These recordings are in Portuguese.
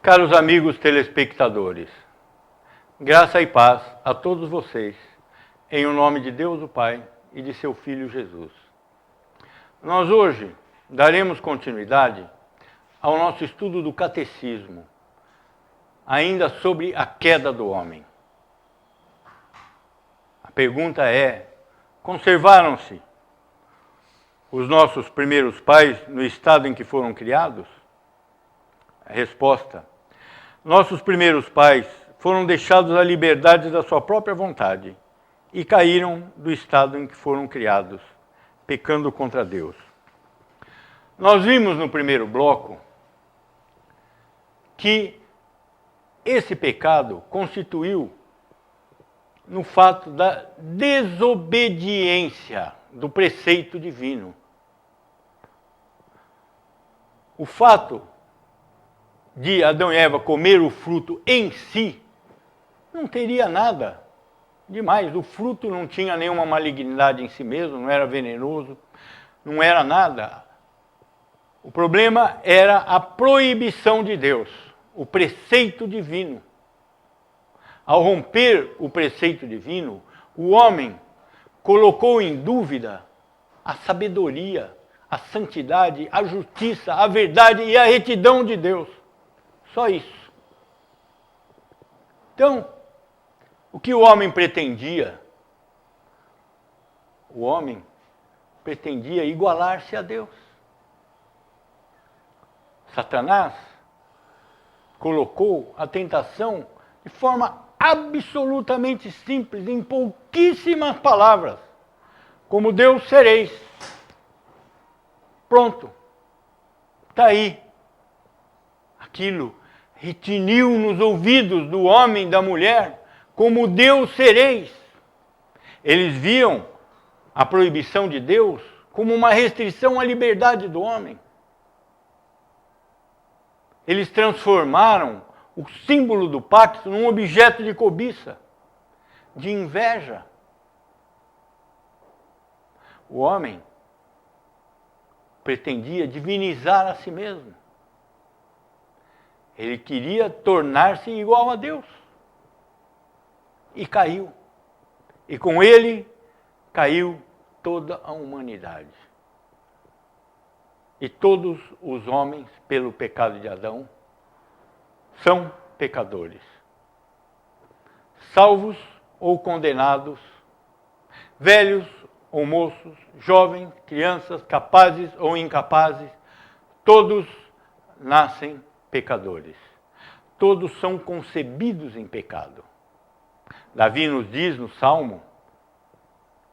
Caros amigos telespectadores, graça e paz a todos vocês, em o nome de Deus o Pai e de seu Filho Jesus. Nós hoje daremos continuidade ao nosso estudo do Catecismo, ainda sobre a queda do homem. A pergunta é: conservaram-se os nossos primeiros pais no estado em que foram criados? A resposta: nossos primeiros pais foram deixados à liberdade da sua própria vontade e caíram do estado em que foram criados, pecando contra Deus. Nós vimos no primeiro bloco que esse pecado constituiu no fato da desobediência do preceito divino. O fato de Adão e Eva comer o fruto em si não teria nada demais. O fruto não tinha nenhuma malignidade em si mesmo, não era venenoso, não era nada. O problema era a proibição de Deus, o preceito divino. Ao romper o preceito divino, o homem colocou em dúvida a sabedoria, a santidade, a justiça, a verdade e a retidão de Deus. Só isso. Então, o que o homem pretendia? O homem pretendia igualar-se a Deus. Satanás colocou a tentação de forma absolutamente simples, em pouquíssimas palavras. Como Deus sereis. Pronto. Está aí. Aquilo retiniu nos ouvidos do homem e da mulher, como Deus sereis. Eles viam a proibição de Deus como uma restrição à liberdade do homem. Eles transformaram o símbolo do pacto num objeto de cobiça, de inveja. O homem pretendia divinizar a si mesmo. Ele queria tornar-se igual a Deus. E caiu. E com ele caiu toda a humanidade. E todos os homens, pelo pecado de Adão, são pecadores. Salvos ou condenados, velhos ou moços, jovens, crianças, capazes ou incapazes, todos nascem pecadores. Todos são concebidos em pecado. Davi nos diz no Salmo: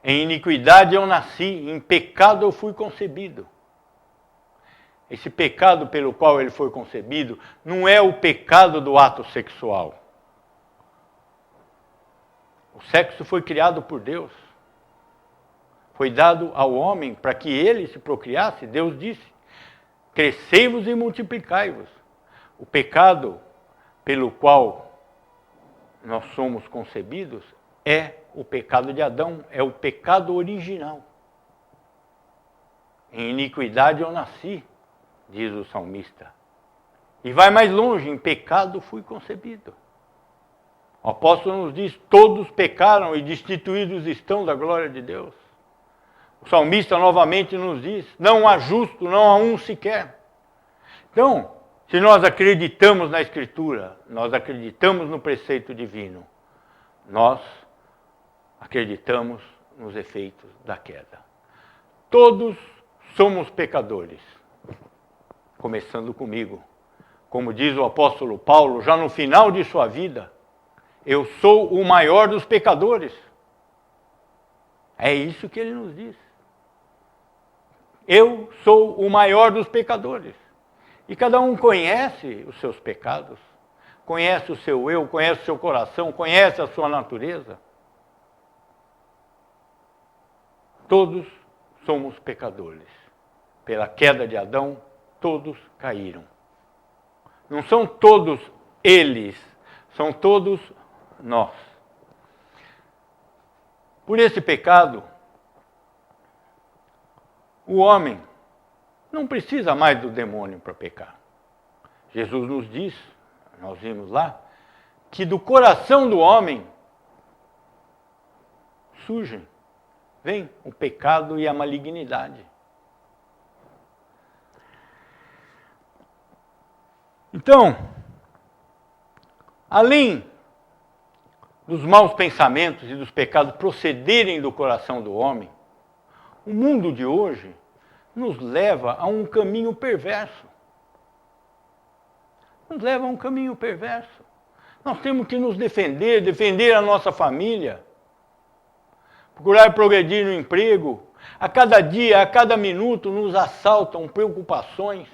em iniquidade eu nasci, em pecado eu fui concebido. Esse pecado pelo qual ele foi concebido não é o pecado do ato sexual. O sexo foi criado por Deus. Foi dado ao homem para que ele se procriasse. Deus disse: crescei-vos e multiplicai-vos. O pecado pelo qual nós somos concebidos é o pecado de Adão, é o pecado original. Em iniquidade eu nasci, diz o salmista. E vai mais longe: em pecado fui concebido. O apóstolo nos diz: todos pecaram e destituídos estão da glória de Deus. O salmista novamente nos diz: não há justo, não há um sequer. Então, se nós acreditamos na Escritura, nós acreditamos no preceito divino, nós acreditamos nos efeitos da queda. Todos somos pecadores, começando comigo. Como diz o apóstolo Paulo, já no final de sua vida: eu sou o maior dos pecadores. É isso que ele nos diz. Eu sou o maior dos pecadores. E cada um conhece os seus pecados, conhece o seu eu, conhece o seu coração, conhece a sua natureza. Todos somos pecadores. Pela queda de Adão, todos caíram. Não são todos eles, são todos nós. Por esse pecado, o homem não precisa mais do demônio para pecar. Jesus nos diz, nós vimos lá, que do coração do homem vem o pecado e a malignidade. Então, além dos maus pensamentos e dos pecados procederem do coração do homem, o mundo de hoje nos leva a um caminho perverso. Nos leva a um caminho perverso. Nós temos que nos defender, defender a nossa família, procurar progredir no emprego. A cada dia, a cada minuto nos assaltam preocupações,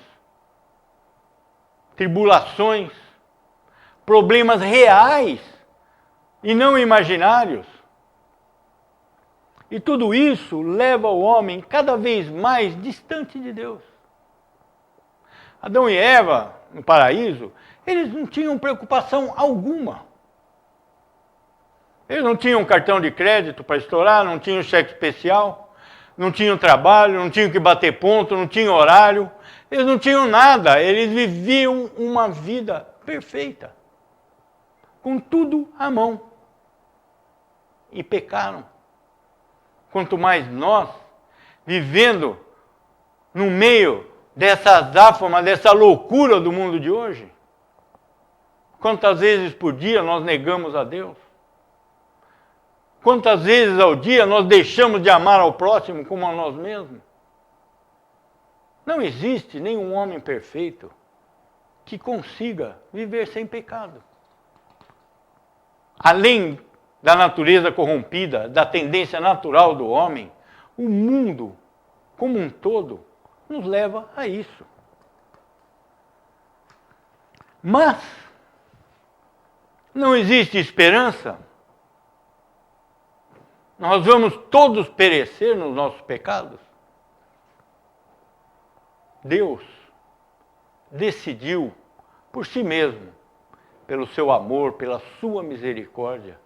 tribulações, problemas reais e não imaginários. E tudo isso leva o homem cada vez mais distante de Deus. Adão e Eva, no paraíso, eles não tinham preocupação alguma. Eles não tinham cartão de crédito para estourar, não tinham cheque especial, não tinham trabalho, não tinham que bater ponto, não tinham horário. Eles não tinham nada, eles viviam uma vida perfeita, com tudo à mão. E pecaram. Quanto mais nós, vivendo no meio dessa azáfama, dessa loucura do mundo de hoje, quantas vezes por dia nós negamos a Deus? Quantas vezes ao dia nós deixamos de amar ao próximo como a nós mesmos? Não existe nenhum homem perfeito que consiga viver sem pecado. Além da natureza corrompida, da tendência natural do homem, o mundo, como um todo, nos leva a isso. Mas não existe esperança. Nós vamos todos perecer nos nossos pecados. Deus decidiu por si mesmo, pelo seu amor, pela sua misericórdia,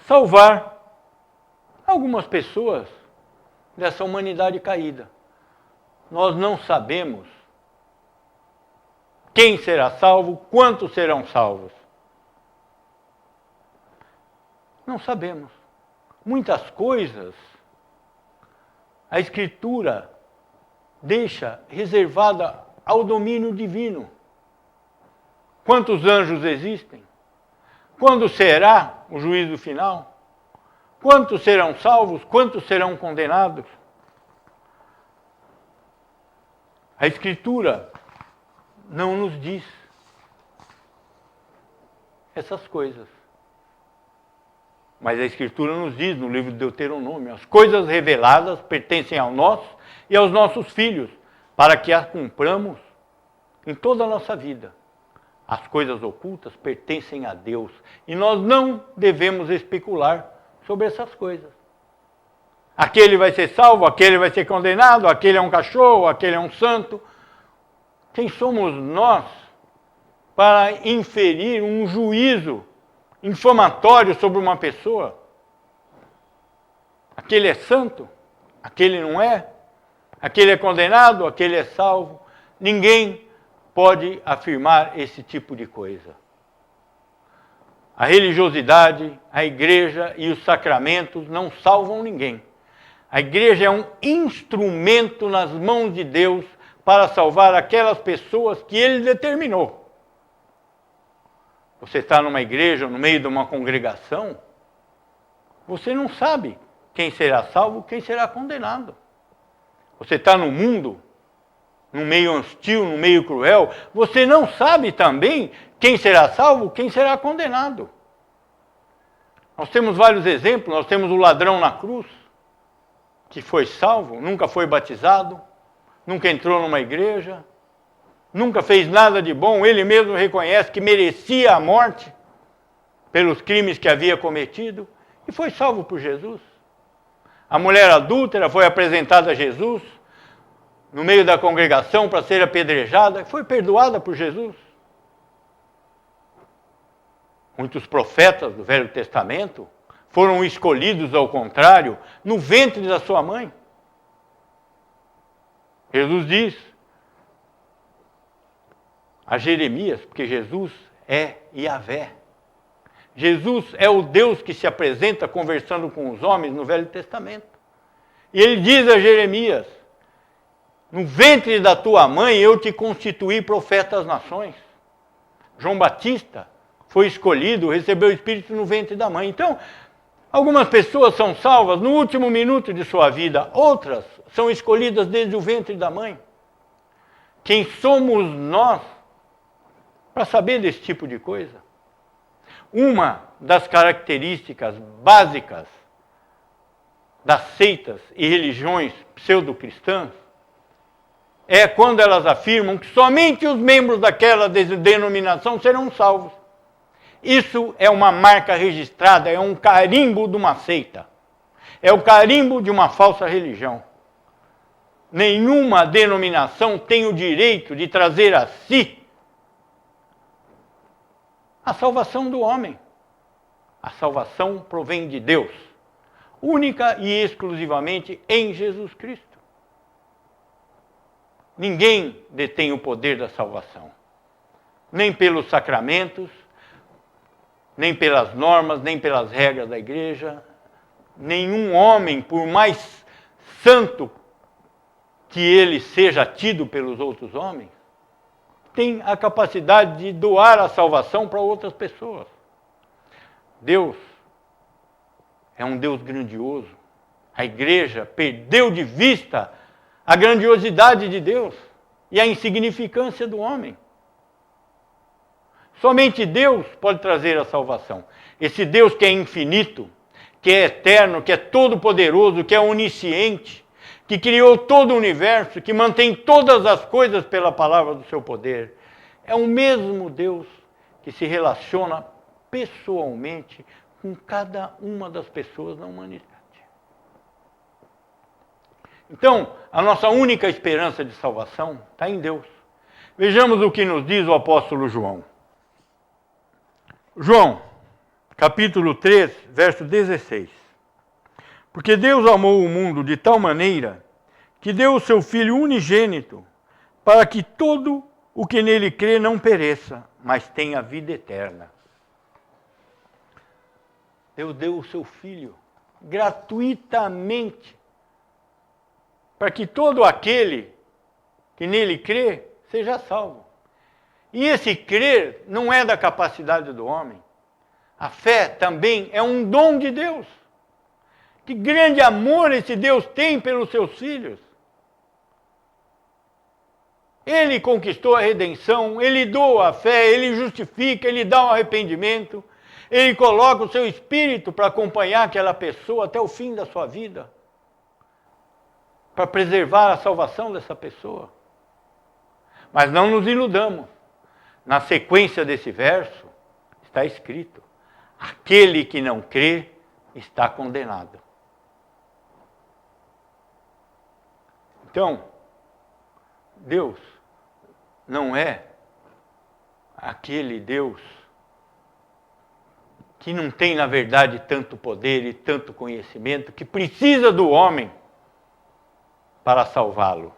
salvar algumas pessoas dessa humanidade caída. Nós não sabemos quem será salvo, quantos serão salvos. Não sabemos. Muitas coisas a Escritura deixa reservada ao domínio divino. Quantos anjos existem? Quando será o juízo final? Quantos serão salvos? Quantos serão condenados? A Escritura não nos diz essas coisas. Mas a Escritura nos diz no livro de Deuteronômio: as coisas reveladas pertencem a nós e aos nossos filhos, para que as cumpramos em toda a nossa vida. As coisas ocultas pertencem a Deus e nós não devemos especular sobre essas coisas. Aquele vai ser salvo, aquele vai ser condenado, aquele é um cachorro, aquele é um santo. Quem somos nós para inferir um juízo infamatório sobre uma pessoa? Aquele é santo, aquele não é, aquele é condenado, aquele é salvo. Ninguém pode afirmar esse tipo de coisa. A religiosidade, a igreja e os sacramentos não salvam ninguém. A igreja é um instrumento nas mãos de Deus para salvar aquelas pessoas que Ele determinou. Você está numa igreja, no meio de uma congregação, você não sabe quem será salvo, quem será condenado. Você está no mundo, num meio hostil, num meio cruel, você não sabe também quem será salvo, quem será condenado. Nós temos vários exemplos, nós temos o ladrão na cruz, que foi salvo, nunca foi batizado, nunca entrou numa igreja, nunca fez nada de bom, ele mesmo reconhece que merecia a morte pelos crimes que havia cometido e foi salvo por Jesus. A mulher adúltera foi apresentada a Jesus no meio da congregação para ser apedrejada, foi perdoada por Jesus. Muitos profetas do Velho Testamento foram escolhidos, ao contrário, no ventre da sua mãe. Jesus diz a Jeremias, porque Jesus é Yahvé. Jesus é o Deus que se apresenta conversando com os homens no Velho Testamento. E ele diz a Jeremias: no ventre da tua mãe eu te constituí profeta às nações. João Batista foi escolhido, recebeu o Espírito no ventre da mãe. Então, algumas pessoas são salvas no último minuto de sua vida, outras são escolhidas desde o ventre da mãe. Quem somos nós para saber desse tipo de coisa? Uma das características básicas das seitas e religiões pseudo-cristãs é quando elas afirmam que somente os membros daquela denominação serão salvos. Isso é uma marca registrada, é um carimbo de uma seita. É o carimbo de uma falsa religião. Nenhuma denominação tem o direito de trazer a si a salvação do homem. A salvação provém de Deus, única e exclusivamente em Jesus Cristo. Ninguém detém o poder da salvação, nem pelos sacramentos, nem pelas normas, nem pelas regras da igreja. Nenhum homem, por mais santo que ele seja tido pelos outros homens, tem a capacidade de doar a salvação para outras pessoas. Deus é um Deus grandioso. A igreja perdeu de vista a grandiosidade de Deus e a insignificância do homem. Somente Deus pode trazer a salvação. Esse Deus que é infinito, que é eterno, que é todo-poderoso, que é onisciente, que criou todo o universo, que mantém todas as coisas pela palavra do seu poder. É o mesmo Deus que se relaciona pessoalmente com cada uma das pessoas na humanidade. Então, a nossa única esperança de salvação está em Deus. Vejamos o que nos diz o apóstolo João. João, capítulo 3, verso 16. Porque Deus amou o mundo de tal maneira que deu o seu Filho unigênito para que todo o que nele crê não pereça, mas tenha vida eterna. Deus deu o seu Filho gratuitamente para que todo aquele que nele crê seja salvo. E esse crer não é da capacidade do homem. A fé também é um dom de Deus. Que grande amor esse Deus tem pelos seus filhos. Ele conquistou a redenção, ele doa a fé, ele justifica, ele dá um arrependimento, ele coloca o seu espírito para acompanhar aquela pessoa até o fim da sua vida, para preservar a salvação dessa pessoa. Mas não nos iludamos. Na sequência desse verso está escrito: aquele que não crê está condenado. Então, Deus não é aquele Deus que não tem, na verdade, tanto poder e tanto conhecimento, que precisa do homem para salvá-lo.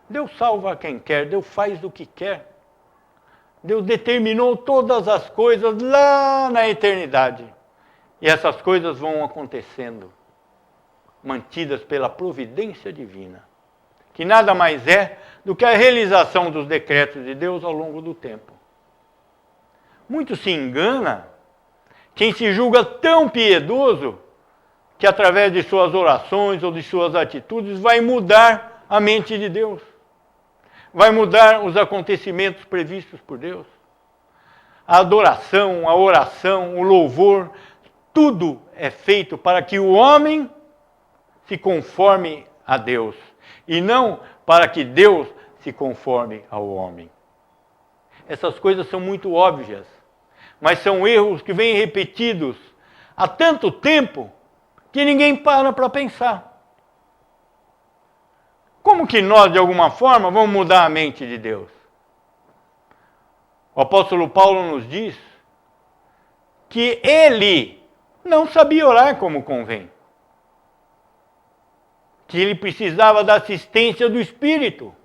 Deus salva quem quer, Deus faz o que quer. Deus determinou todas as coisas lá na eternidade. E essas coisas vão acontecendo, mantidas pela providência divina, que nada mais é do que a realização dos decretos de Deus ao longo do tempo. Muito se engana quem se julga tão piedoso que através de suas orações ou de suas atitudes vai mudar a mente de Deus. Vai mudar os acontecimentos previstos por Deus. A adoração, a oração, o louvor, tudo é feito para que o homem se conforme a Deus, e não para que Deus se conforme ao homem. Essas coisas são muito óbvias, mas são erros que vêm repetidos há tanto tempo que ninguém para pensar. Como que nós, de alguma forma, vamos mudar a mente de Deus? O apóstolo Paulo nos diz que ele não sabia orar como convém. Que ele precisava da assistência do Espírito,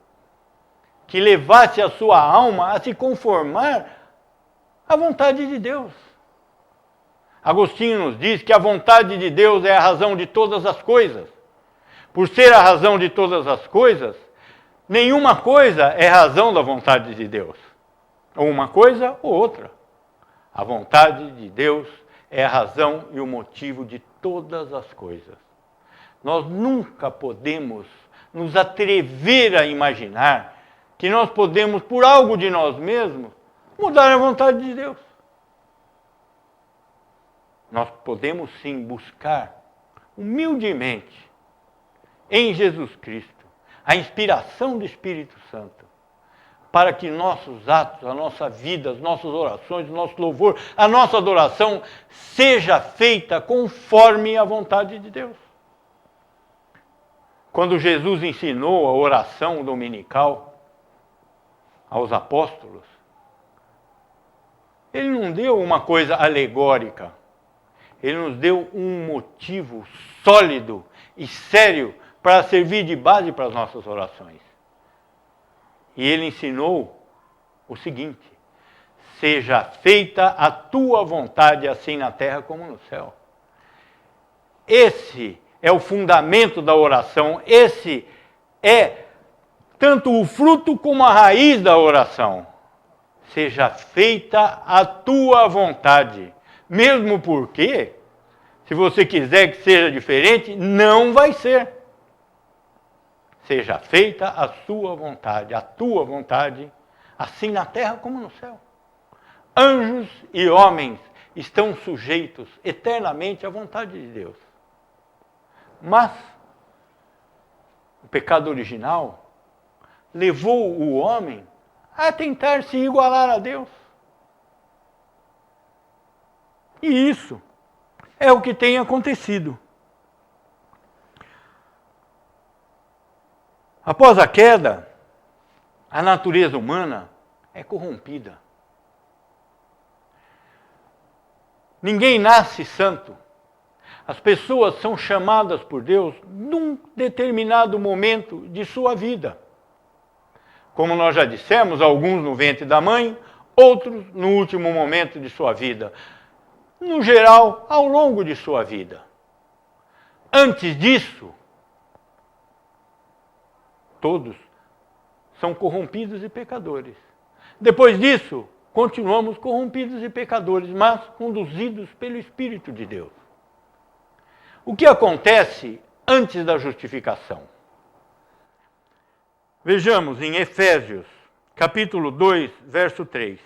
que levasse a sua alma a se conformar A vontade de Deus. Agostinho nos diz que a vontade de Deus é a razão de todas as coisas. Por ser a razão de todas as coisas, nenhuma coisa é razão da vontade de Deus. Ou uma coisa ou outra. A vontade de Deus é a razão e o motivo de todas as coisas. Nós nunca podemos nos atrever a imaginar que nós podemos, por algo de nós mesmos, mudar a vontade de Deus. Nós podemos sim buscar humildemente em Jesus Cristo a inspiração do Espírito Santo para que nossos atos, a nossa vida, as nossas orações, o nosso louvor, a nossa adoração seja feita conforme a vontade de Deus. Quando Jesus ensinou a oração dominical aos apóstolos, ele não deu uma coisa alegórica, ele nos deu um motivo sólido e sério para servir de base para as nossas orações. E ele ensinou o seguinte: seja feita a tua vontade, assim na terra como no céu. Esse é o fundamento da oração, esse é tanto o fruto como a raiz da oração. Seja feita a tua vontade. Mesmo porque, se você quiser que seja diferente, não vai ser. Seja feita a sua vontade, a tua vontade, assim na terra como no céu. Anjos e homens estão sujeitos eternamente à vontade de Deus. Mas o pecado original levou o homem a tentar se igualar a Deus. E isso é o que tem acontecido. Após a queda, a natureza humana é corrompida. Ninguém nasce santo. As pessoas são chamadas por Deus num determinado momento de sua vida. Como nós já dissemos, alguns no ventre da mãe, outros no último momento de sua vida. No geral, ao longo de sua vida. Antes disso, todos são corrompidos e pecadores. Depois disso, continuamos corrompidos e pecadores, mas conduzidos pelo Espírito de Deus. O que acontece antes da justificação? Vejamos em Efésios, capítulo 2, verso 3.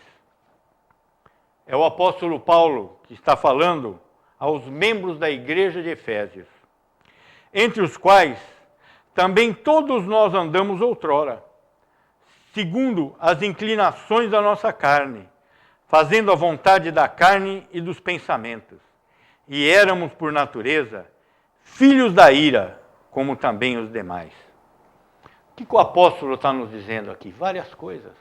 É o apóstolo Paulo que está falando aos membros da igreja de Efésios, entre os quais também todos nós andamos outrora, segundo as inclinações da nossa carne, fazendo a vontade da carne e dos pensamentos. E éramos, por natureza, filhos da ira, como também os demais. O que o apóstolo está nos dizendo aqui? Várias coisas.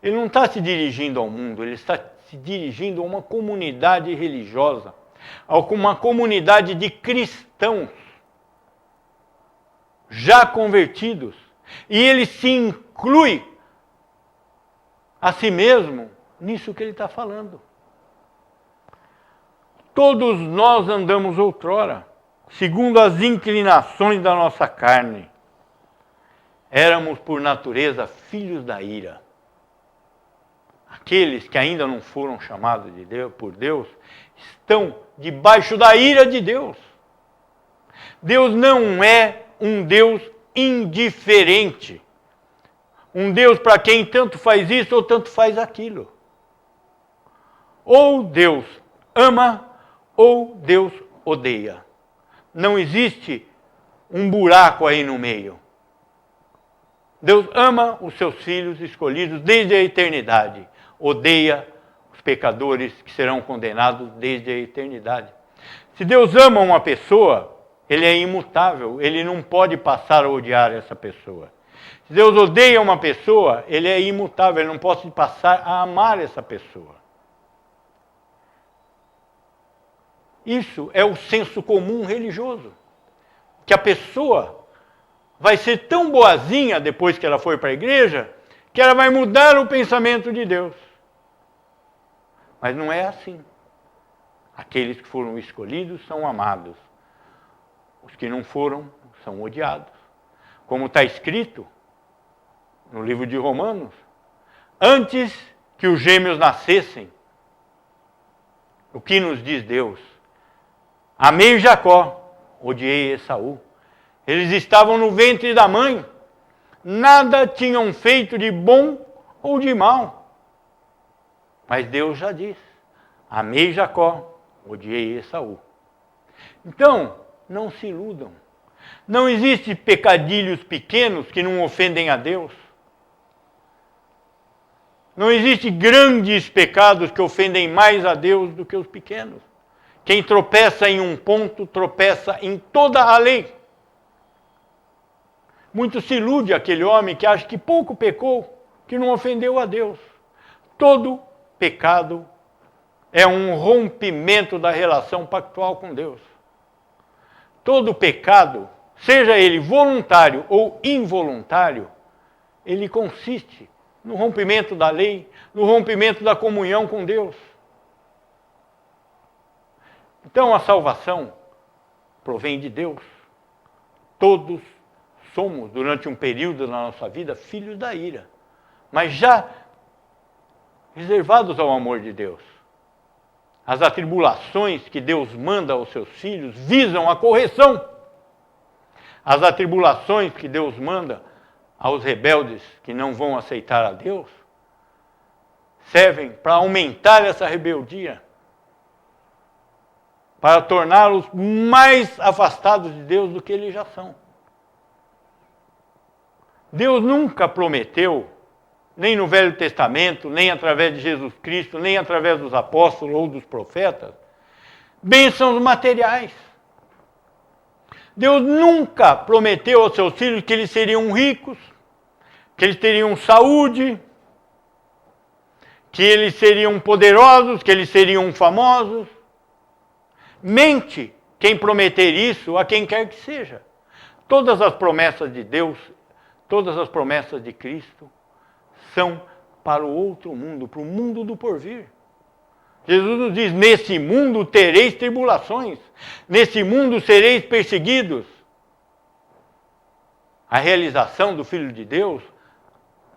Ele não está se dirigindo ao mundo, ele está se dirigindo a uma comunidade religiosa, a uma comunidade de cristãos já convertidos. E ele se inclui a si mesmo nisso que ele está falando. Todos nós andamos outrora, segundo as inclinações da nossa carne. Éramos, por natureza, filhos da ira. Aqueles que ainda não foram chamados de Deus, por Deus, estão debaixo da ira de Deus. Deus não é um Deus indiferente. Um Deus para quem tanto faz isso ou tanto faz aquilo. Ou Deus ama ou Deus odeia. Não existe um buraco aí no meio. Deus ama os seus filhos escolhidos desde a eternidade. Odeia os pecadores que serão condenados desde a eternidade. Se Deus ama uma pessoa, ele é imutável, ele não pode passar a odiar essa pessoa. Se Deus odeia uma pessoa, ele é imutável, ele não pode passar a amar essa pessoa. Isso é o senso comum religioso. Que a pessoa vai ser tão boazinha depois que ela for para a igreja, que ela vai mudar o pensamento de Deus. Mas não é assim. Aqueles que foram escolhidos são amados. Os que não foram são odiados. Como está escrito no livro de Romanos, antes que os gêmeos nascessem, o que nos diz Deus? Amei Jacó, odiei Esaú. Eles estavam no ventre da mãe, nada tinham feito de bom ou de mal. Mas Deus já disse, amei Jacó, odiei Esaú. Então, não se iludam. Não existem pecadilhos pequenos que não ofendem a Deus. Não existem grandes pecados que ofendem mais a Deus do que os pequenos. Quem tropeça em um ponto, tropeça em toda a lei. Muito se ilude aquele homem que acha que pouco pecou, que não ofendeu a Deus. Todo pecado é um rompimento da relação pactual com Deus. Todo pecado, seja ele voluntário ou involuntário, ele consiste no rompimento da lei, no rompimento da comunhão com Deus. Então a salvação provém de Deus. Todos somos, durante um período da nossa vida, filhos da ira, mas já reservados ao amor de Deus. As atribulações que Deus manda aos seus filhos visam a correção. As atribulações que Deus manda aos rebeldes que não vão aceitar a Deus servem para aumentar essa rebeldia, para torná-los mais afastados de Deus do que eles já são. Deus nunca prometeu, nem no Velho Testamento, nem através de Jesus Cristo, nem através dos apóstolos ou dos profetas, bênçãos materiais. Deus nunca prometeu aos seus filhos que eles seriam ricos, que eles teriam saúde, que eles seriam poderosos, que eles seriam famosos. Mente quem prometer isso a quem quer que seja. Todas as promessas de Deus, todas as promessas de Cristo são para o outro mundo, para o mundo do porvir. Jesus nos diz, nesse mundo tereis tribulações, nesse mundo sereis perseguidos. A realização do Filho de Deus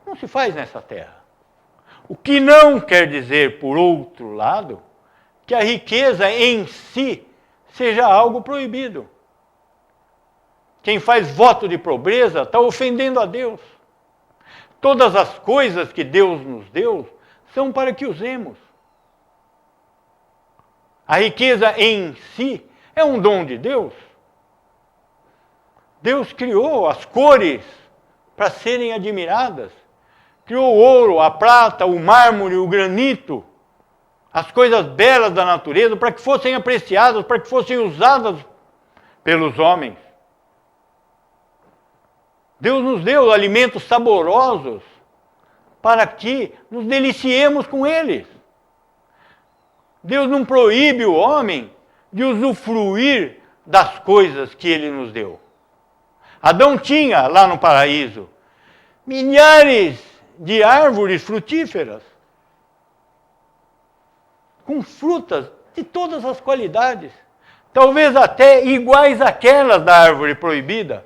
não se faz nessa terra. O que não quer dizer, por outro lado, que a riqueza em si seja algo proibido. Quem faz voto de pobreza está ofendendo a Deus. Todas as coisas que Deus nos deu são para que usemos. A riqueza em si é um dom de Deus. Deus criou as cores para serem admiradas. Criou o ouro, a prata, o mármore, o granito, as coisas belas da natureza, para que fossem apreciadas, para que fossem usadas pelos homens. Deus nos deu alimentos saborosos para que nos deliciemos com eles. Deus não proíbe o homem de usufruir das coisas que ele nos deu. Adão tinha lá no paraíso milhares de árvores frutíferas, com frutas de todas as qualidades, talvez até iguais àquelas da árvore proibida.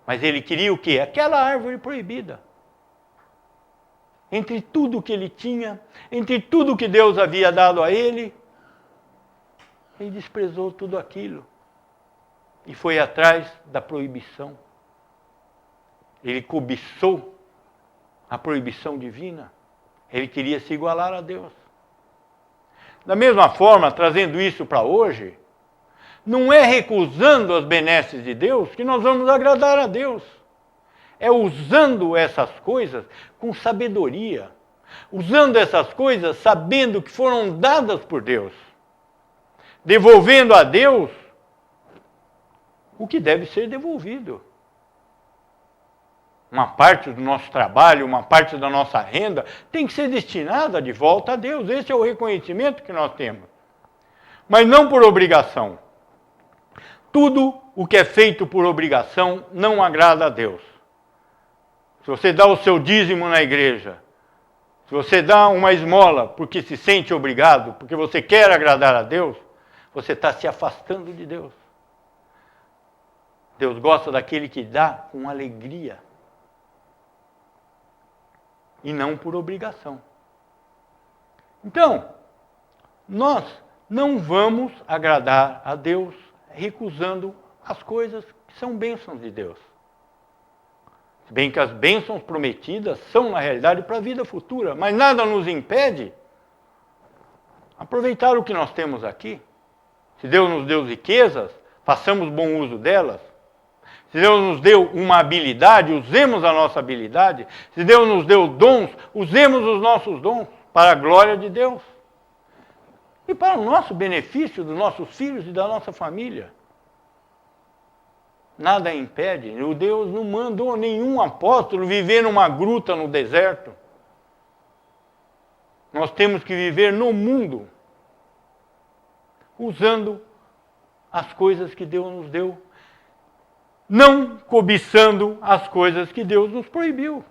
Mas ele queria o quê? Aquela árvore proibida. Entre tudo que ele tinha, entre tudo que Deus havia dado a ele, ele desprezou tudo aquilo e foi atrás da proibição. Ele cobiçou a proibição divina. Ele queria se igualar a Deus. Da mesma forma, trazendo isso para hoje, não é recusando as benesses de Deus que nós vamos agradar a Deus. É usando essas coisas com sabedoria. Usando essas coisas sabendo que foram dadas por Deus. Devolvendo a Deus o que deve ser devolvido. Uma parte do nosso trabalho, uma parte da nossa renda tem que ser destinada de volta a Deus. Esse é o reconhecimento que nós temos. Mas não por obrigação. Tudo o que é feito por obrigação não agrada a Deus. Se você dá o seu dízimo na igreja, Se você dá uma esmola porque se sente obrigado, porque você quer agradar a Deus, você está se afastando de Deus. Deus gosta daquele que dá com alegria e não por obrigação. Então, nós não vamos agradar a Deus recusando as coisas que são bênçãos de Deus. Se bem que as bênçãos prometidas são, na realidade, para a vida futura, mas nada nos impede aproveitar o que nós temos aqui. Se Deus nos deu riquezas, façamos bom uso delas. Se Deus nos deu uma habilidade, usemos a nossa habilidade. Se Deus nos deu dons, usemos os nossos dons para a glória de Deus. E para o nosso benefício, dos nossos filhos e da nossa família. Nada impede. O Deus não mandou nenhum apóstolo viver numa gruta no deserto. Nós temos que viver no mundo, usando as coisas que Deus nos deu, não cobiçando as coisas que Deus nos proibiu.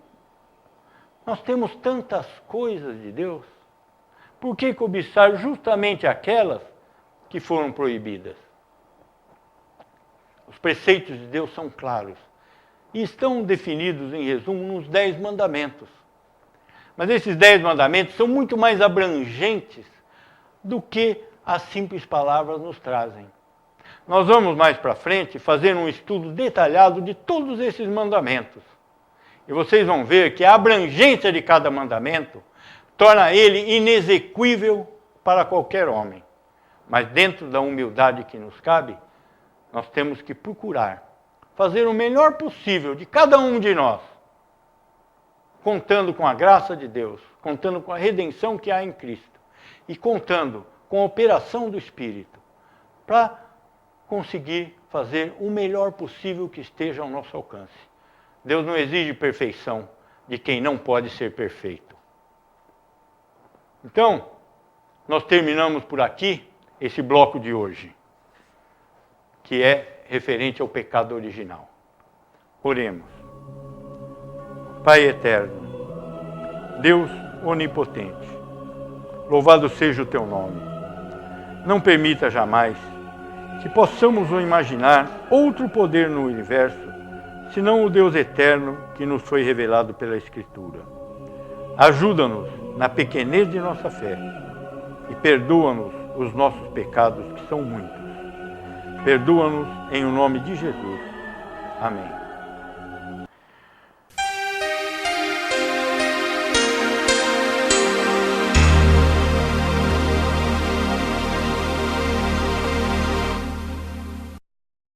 Nós temos tantas coisas de Deus, por que cobiçar justamente aquelas que foram proibidas? Os preceitos de Deus são claros e estão definidos, em resumo, nos 10 mandamentos. Mas esses 10 mandamentos são muito mais abrangentes do que as simples palavras nos trazem. Nós vamos mais para frente fazer um estudo detalhado de todos esses mandamentos. E vocês vão ver que a abrangência de cada mandamento torna ele inexequível para qualquer homem. Mas dentro da humildade que nos cabe, nós temos que procurar fazer o melhor possível de cada um de nós, contando com a graça de Deus, contando com a redenção que há em Cristo e contando com a operação do Espírito, para conseguir fazer o melhor possível que esteja ao nosso alcance. Deus não exige perfeição de quem não pode ser perfeito. Então, nós terminamos por aqui esse bloco de hoje, que é referente ao pecado original. Oremos. Pai eterno, Deus onipotente, louvado seja o teu nome. Não permita jamais que possamos imaginar outro poder no universo, senão o Deus eterno que nos foi revelado pela Escritura. Ajuda-nos na pequenez de nossa fé e perdoa-nos os nossos pecados, que são muitos. Perdoa-nos em o nome de Jesus. Amém.